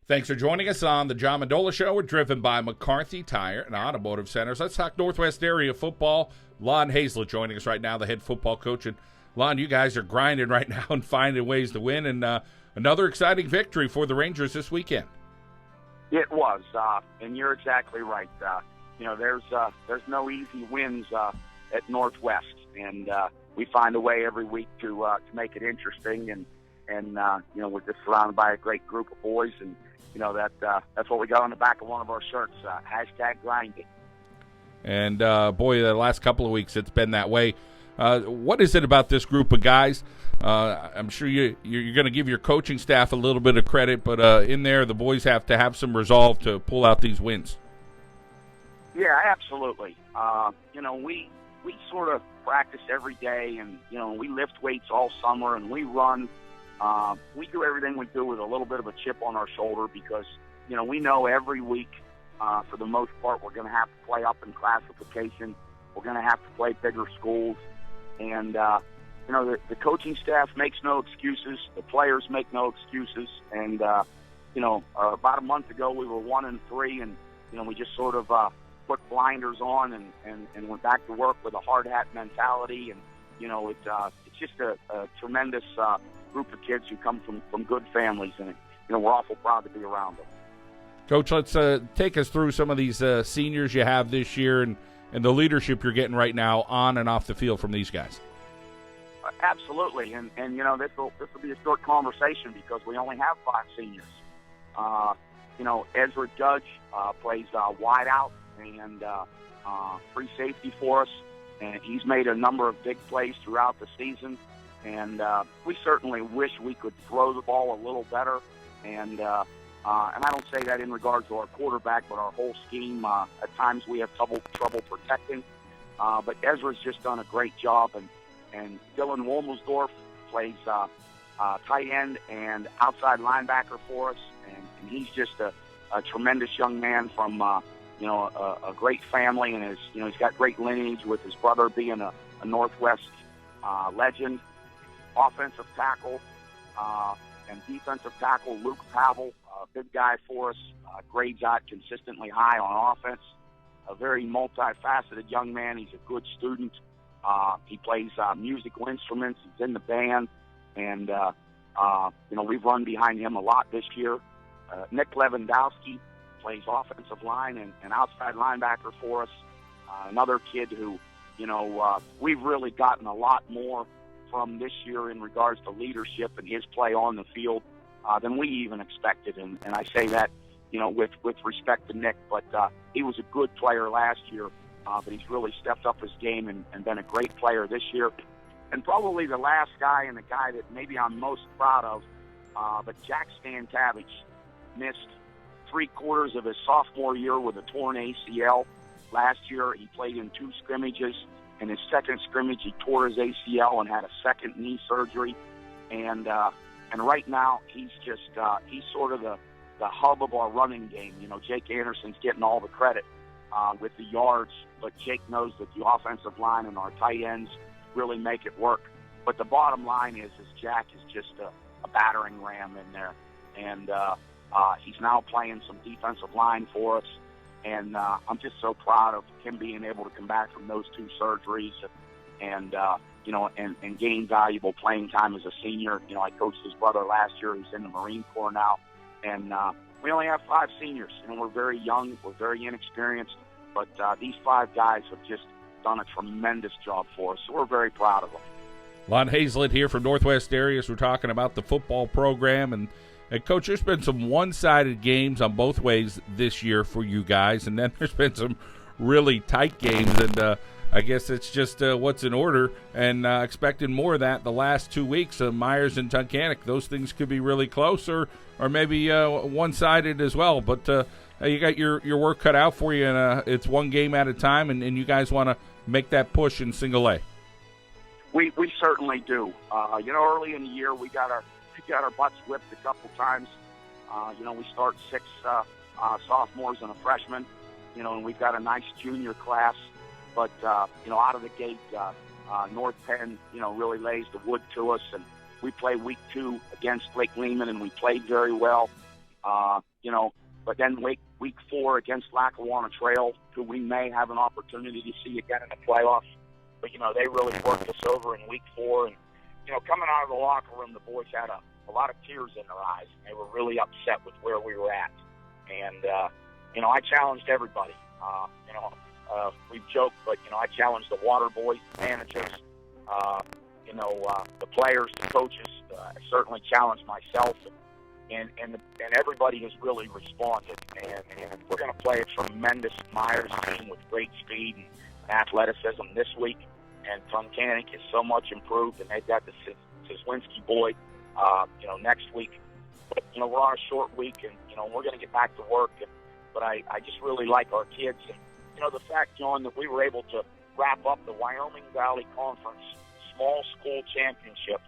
Thanks for joining us on the John Mendola Show. We're driven by McCarthy Tire and Automotive Centers. Let's talk Northwest area football. Lon Hazlet joining us right now, the head football coach. And Lon, you guys are grinding right now and finding ways to win. And another exciting victory for the Rangers this weekend. It was, and you're exactly right. There's no easy wins at Northwest, and we find a way every week to make it interesting. And we're just surrounded by a great group of boys, and that's what we got on the back of one of our shirts, #grinding. And, boy, the last couple of weeks it's been that way. What is it about this group of guys? I'm sure you're going to give your coaching staff a little bit of credit, but in there the boys have to have some resolve to pull out these wins. Yeah, absolutely. We sort of practice every day, and, we lift weights all summer, and we run. We do everything we do with a little bit of a chip on our shoulder because, we know every week, for the most part, we're going to have to play up in classification. We're going to have to play bigger schools. And, the coaching staff makes no excuses. The players make no excuses. And, about a month ago, we were 1-3, and, we just sort of put blinders on and went back to work with a hard hat mentality. And, it's just a tremendous group of kids who come from good families, and we're awful proud to be around them. Coach, let's take us through some of these seniors you have this year and the leadership you're getting right now on and off the field from these guys. Absolutely, and this will be a short conversation because we only have 5 seniors. Ezra Judge plays wide out and free safety for us, and he's made a number of big plays throughout the season. And we certainly wish we could throw the ball a little better. And I don't say that in regards to our quarterback, but our whole scheme. At times we have trouble protecting. But Ezra's just done a great job. And Dylan Wolmersdorf plays tight end and outside linebacker for us. And he's just a tremendous young man from a great family. And he's got great lineage with his brother being a Northwest legend. Offensive tackle and defensive tackle, Luke Pavel, a big guy for us, grades out consistently high on offense. A very multifaceted young man. He's a good student. He plays musical instruments. He's in the band. And, we've run behind him a lot this year. Nick Lewandowski plays offensive line and outside linebacker for us. Another kid who, we've really gotten a lot more from this year in regards to leadership and his play on the field than we even expected. And I say that, with respect to Nick, but he was a good player last year, but he's really stepped up his game and been a great player this year. And probably the last guy and the guy that maybe I'm most proud of, but Jack Stantavich missed 3/4 of his sophomore year with a torn ACL. Last year he played in 2 scrimmages. In his second scrimmage, he tore his ACL and had a second knee surgery. And right now, he's sort of the hub of our running game. Jake Anderson's getting all the credit with the yards, but Jake knows that the offensive line and our tight ends really make it work. But the bottom line is Jack is just a battering ram in there. And he's now playing some defensive line for us. And I'm just so proud of him being able to come back from those 2 surgeries and gain valuable playing time as a senior. I coached his brother last year. He's in the Marine Corps now. And we only have 5 seniors. We're very young. We're very inexperienced. But these 5 guys have just done a tremendous job for us. So we're very proud of them. Lon Hazlet here from Northwest Areas. We're talking about the football program. And Coach, there's been some one-sided games on both ways this year for you guys, and then there's been some really tight games, and I guess it's just what's in order, and expecting more of that the last 2 weeks. Myers and Tunkhannock, those things could be really close or maybe one-sided as well, but you got your work cut out for you, and it's one game at a time, and you guys want to make that push in single A. We certainly do. Early in the year we got our butts whipped a couple times. We start 6 sophomores and a freshman, and we've got a nice junior class. But, out of the gate, North Penn, really lays the wood to us. And we play week 2 against Lake Lehman, and we played very well. But then week 4 against Lackawanna Trail, who we may have an opportunity to see again in the playoffs. But, they really worked us over in week 4. And, coming out of the locker room, the boys had a lot of tears in their eyes. They were really upset with where we were at. And, I challenged everybody. We've joked, but, I challenged the water boys, the managers, the players, the coaches. I certainly challenged myself. And everybody has really responded. And we're going to play a tremendous Myers team with great speed and athleticism this week. And Tunkhannock is so much improved, and they've got the Szwinski boy, next week. But, we're on a short week, and, we're going to get back to work. But I just really like our kids. And, the fact, John, that we were able to wrap up the Wyoming Valley Conference Small School Championship,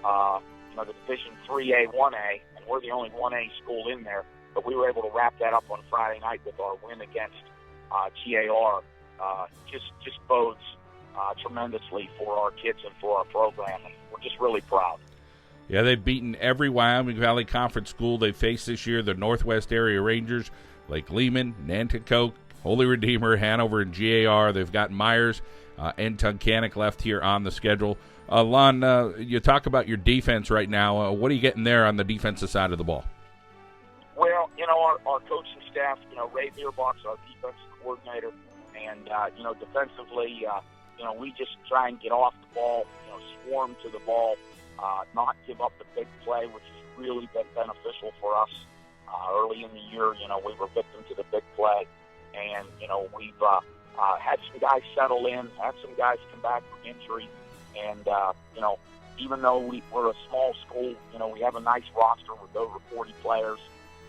the Division 3A, 1A, and we're the only 1A school in there, but we were able to wrap that up on Friday night with our win against GAR. Just bodes tremendously for our kids and for our program, and we're just really proud. Yeah, they've beaten every Wyoming Valley Conference school they faced this year, the Northwest Area Rangers, Lake Lehman, Nanticoke, Holy Redeemer, Hanover, and GAR. They've got Myers and Tunkhannock left here on the schedule. Lon, you talk about your defense right now. What are you getting there on the defensive side of the ball? Well, our coaching staff, Ray Beerbox, our defensive coordinator, and, defensively, we just try and get off the ball, swarm to the ball, not give up the big play, which has really been beneficial for us. Early in the year, we were victim to the big play, and, we've had some guys settle in, had some guys come back from injury. And, even though we're a small school, we have a nice roster with over 40 players.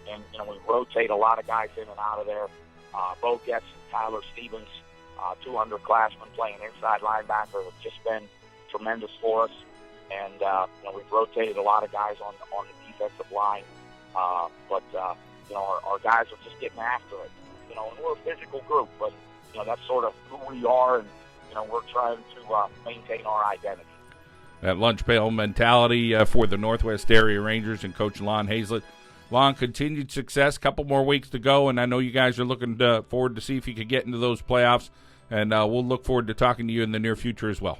And, we rotate a lot of guys in and out of there. Bo Getz and Tyler Stevens, 2 underclassmen playing inside linebacker, have just been tremendous for us. And, we've rotated a lot of guys on the defensive line. But our guys are just getting after it. And we're a physical group, but, that's sort of who we are. And, we're trying to maintain our identity. That lunch pail mentality for the Northwest Area Rangers and Coach Lon Hazlet. Lon, continued success. Couple more weeks to go, and I know you guys are looking forward to see if you could get into those playoffs, and we'll look forward to talking to you in the near future as well.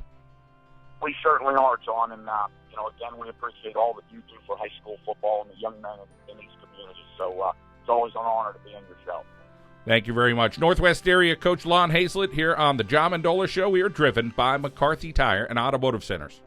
We certainly are, John, and again, we appreciate all that you do for high school football and the young men in these communities. So it's always an honor to be on your show. Thank you very much. Northwest Area Coach Lon Hazlet here on the John Mendola Show. We are driven by McCarthy Tire and Automotive Centers.